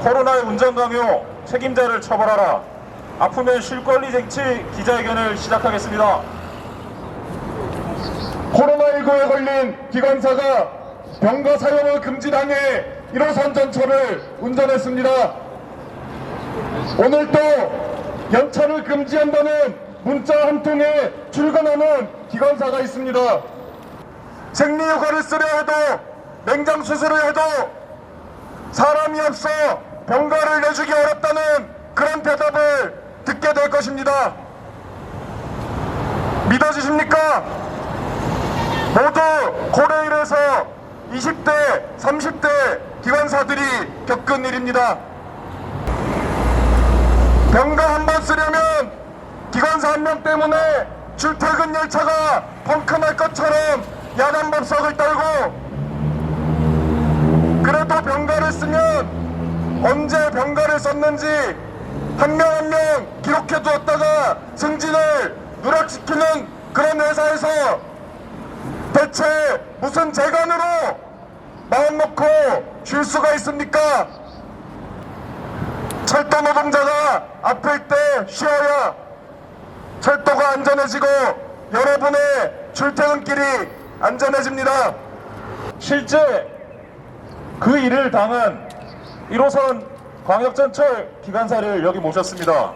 코로나의 운전 강요 책임자를 처벌하라. 아프면 쉴 권리 쟁취 기자회견을 시작하겠습니다. 코로나19에 걸린 기관사가 병가 사용을 금지당해 1호선 전철을 운전했습니다. 오늘도 연차를 금지한다는 문자 한 통에 출근하는 기관사가 있습니다. 생리휴가를 쓰려 해도 맹장 수술을 해도 사람이 없어 병가를 내주기 어렵다는 그런 대답을 듣게 될 것입니다. 믿어지십니까? 모두 코레일에서 20대, 30대 기관사들이 겪은 일입니다. 병가 한 번 쓰려면 기관사 한 명 때문에 출퇴근 열차가 펑크날 것처럼 야간법석을 떨고, 그래도 병가를 쓰면 언제 병가를 썼는지 한 명 한 명 기록해 두었다가 승진을 누락시키는 그런 회사에서 대체 무슨 재간으로 마음 놓고 쉴 수가 있습니까? 철도 노동자가 아플 때 쉬어야 철도가 안전해지고 여러분의 출퇴근길이 안전해집니다. 실제 그 일을 당한 1호선 광역전철 기관사를 여기 모셨습니다.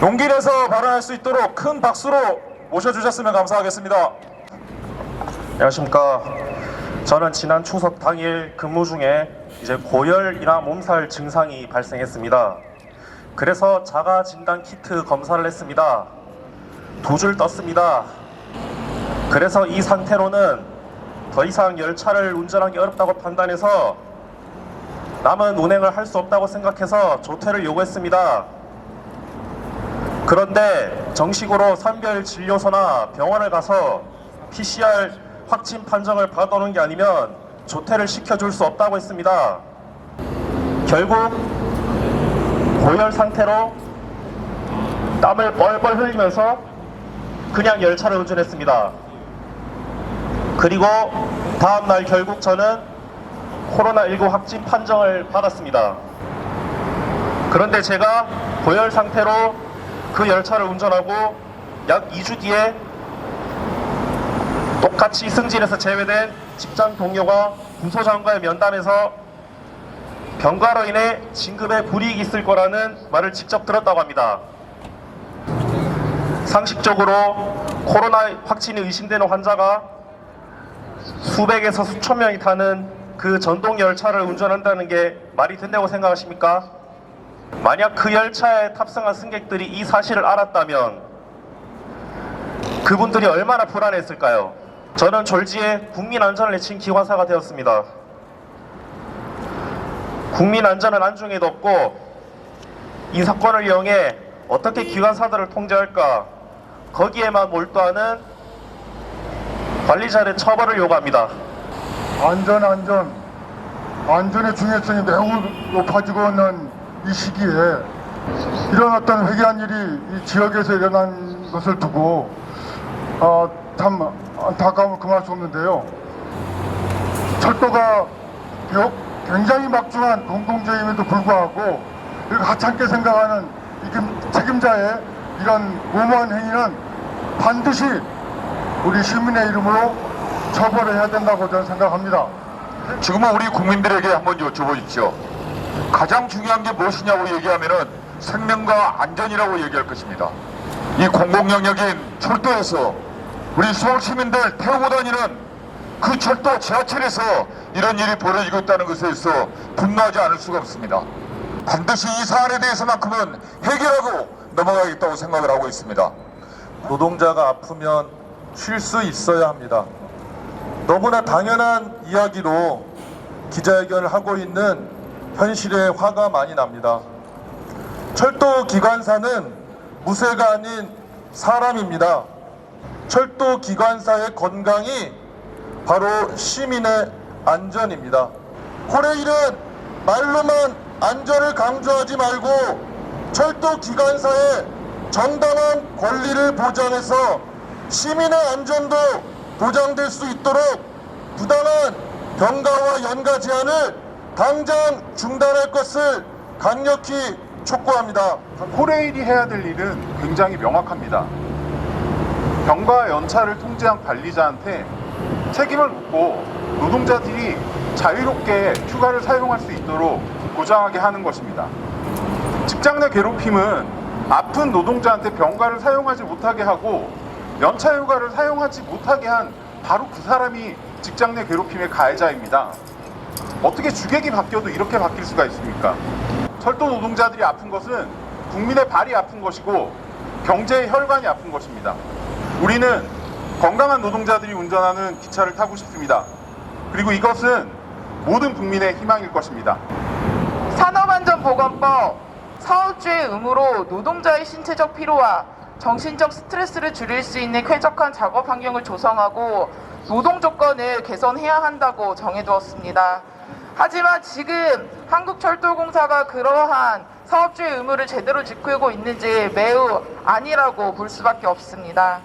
용기 내서 발언할 수 있도록 큰 박수로 모셔주셨으면 감사하겠습니다. 안녕하십니까. 저는 지난 추석 당일 근무 중에 이제 고열이나 몸살 증상이 발생했습니다. 그래서 자가 진단 키트 검사를 했습니다. 2줄 떴습니다. 그래서 이 상태로는 더 이상 열차를 운전하기 어렵다고 판단해서 남은 운행을 할 수 없다고 생각해서 조퇴를 요구했습니다. 그런데 정식으로 선별진료소나 병원을 가서 PCR 확진 판정을 받아오는 게 아니면 조퇴를 시켜줄 수 없다고 했습니다. 결국 고열 상태로 땀을 뻘뻘 흘리면서 그냥 열차를 운전했습니다. 그리고 다음날 결국 저는 코로나19 확진 판정을 받았습니다. 그런데 제가 고열 상태로 그 열차를 운전하고 약 2주 뒤에 똑같이 승진해서 제외된 직장 동료가 부소장과의 면담에서 병가로 인해 진급에 불이익이 있을 거라는 말을 직접 들었다고 합니다. 상식적으로 코로나 확진이 의심되는 환자가 수백에서 수천 명이 타는 그 전동 열차를 운전한다는 게 말이 된다고 생각하십니까? 만약 그 열차에 탑승한 승객들이 이 사실을 알았다면 그분들이 얼마나 불안했을까요? 저는 졸지에 국민 안전을 해친 기관사가 되었습니다. 국민 안전은 안중에도 없고 이 사건을 이용해 어떻게 기관사들을 통제할까, 거기에만 몰두하는 관리자의 처벌을 요구합니다. 안전의 중요성이 매우 높아지고 있는 이 시기에 이런 어떤 회개한 일이 이 지역에서 일어난 것을 두고 참 안타까움을 금할 수 없는데요. 철도가 굉장히 막중한 공동체임에도 불구하고 이렇게 하찮게 생각하는 책임자의 이런 무모한 행위는 반드시 우리 시민의 이름으로 처벌을 해야 된다고 저는 생각합니다. 지금은 우리 국민들에게 한번 여쭤보십시오. 가장 중요한 게 무엇이냐고 얘기하면은 생명과 안전이라고 얘기할 것입니다. 이 공공영역인 철도에서 우리 서울 시민들 태우고 다니는 그 철도 지하철에서 이런 일이 벌어지고 있다는 것에 있어 분노하지 않을 수가 없습니다. 반드시 이 사안에 대해서만큼은 해결하고 넘어가겠다고 생각을 하고 있습니다. 노동자가 아프면 쉴 수 있어야 합니다. 너무나 당연한 이야기로 기자회견을 하고 있는 현실에 화가 많이 납니다. 철도 기관사는 무쇠가 아닌 사람입니다. 철도 기관사의 건강이 바로 시민의 안전입니다. 코레일은 말로만 안전을 강조하지 말고 철도 기관사의 정당한 권리를 보장해서 시민의 안전도 보장될 수 있도록 부당한 병가와 연가 제한을 당장 중단할 것을 강력히 촉구합니다. 코레일이 해야 될 일은 굉장히 명확합니다. 병가 연차를 통제한 관리자한테 책임을 묻고 노동자들이 자유롭게 휴가를 사용할 수 있도록 보장하게 하는 것입니다. 직장 내 괴롭힘은 아픈 노동자한테 병가를 사용하지 못하게 하고 연차 휴가를 사용하지 못하게 한 바로 그 사람이 직장 내 괴롭힘의 가해자입니다. 어떻게 주객이 바뀌어도 이렇게 바뀔 수가 있습니까? 철도 노동자들이 아픈 것은 국민의 발이 아픈 것이고 경제의 혈관이 아픈 것입니다. 우리는 건강한 노동자들이 운전하는 기차를 타고 싶습니다. 그리고 이것은 모든 국민의 희망일 것입니다. 산업안전보건법 사업주의 의무로 노동자의 신체적 피로와 정신적 스트레스를 줄일 수 있는 쾌적한 작업 환경을 조성하고 노동 조건을 개선해야 한다고 정해두었습니다. 하지만 지금 한국철도공사가 그러한 사업주의 의무를 제대로 지키고 있는지 매우 아니라고 볼 수밖에 없습니다.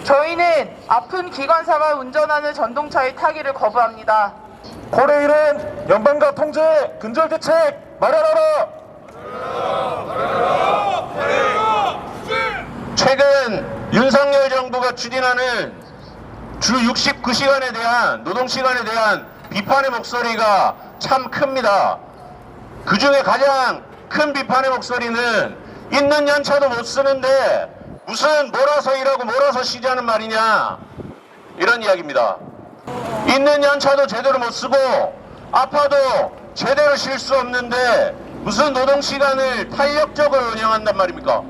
저희는 아픈 기관사가 운전하는 전동차의 타기를 거부합니다. 코레일은 연방과 통제 근절 대책 마련하라. 최근 윤석열 정부가 추진하는 주 69시간에 대한 노동시간에 대한 비판의 목소리가 참 큽니다. 그 중에 가장 큰 비판의 목소리는 있는 연차도 못 쓰는데 무슨 몰아서 일하고 몰아서 쉬자는 말이냐, 이런 이야기입니다. 있는 연차도 제대로 못 쓰고 아파도 제대로 쉴 수 없는데 무슨 노동시간을 탄력적으로 운영한단 말입니까?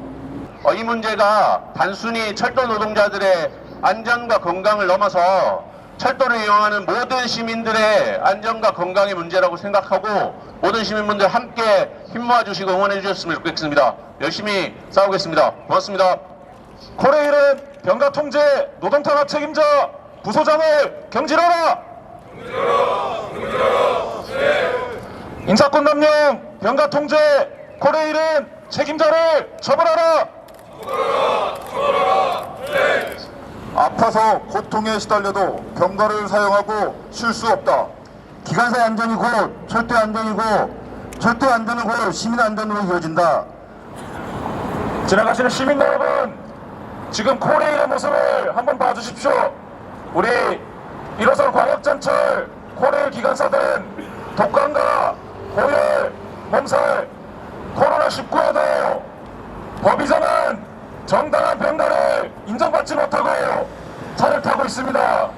이 문제가 단순히 철도 노동자들의 안전과 건강을 넘어서 철도를 이용하는 모든 시민들의 안전과 건강의 문제라고 생각하고 모든 시민분들 함께 힘 모아주시고 응원해 주셨으면 좋겠습니다. 열심히 싸우겠습니다. 고맙습니다. 코레일은 병가 통제 노동탄압 책임자 부소장을 경질하라. 인사권 남용 병가 통제 코레일은 책임자를 처벌하라. 아파서 고통에 시달려도 병가를 사용하고 쉴 수 없다. 기관사의 안전이 곧 철도의 안전이고 철도의 안전은 곧 시민의 안전으로 이어진다. 지나가시는 시민 여러분, 지금 코레일의 모습을 한번 봐주십시오. 우리 1호선 광역전철 코레일 기관사들은 독감과 고열, 몸살, 코로나19에도 법이 정한 정당한 병가를 인정받지 못하고 차를 타고 있습니다.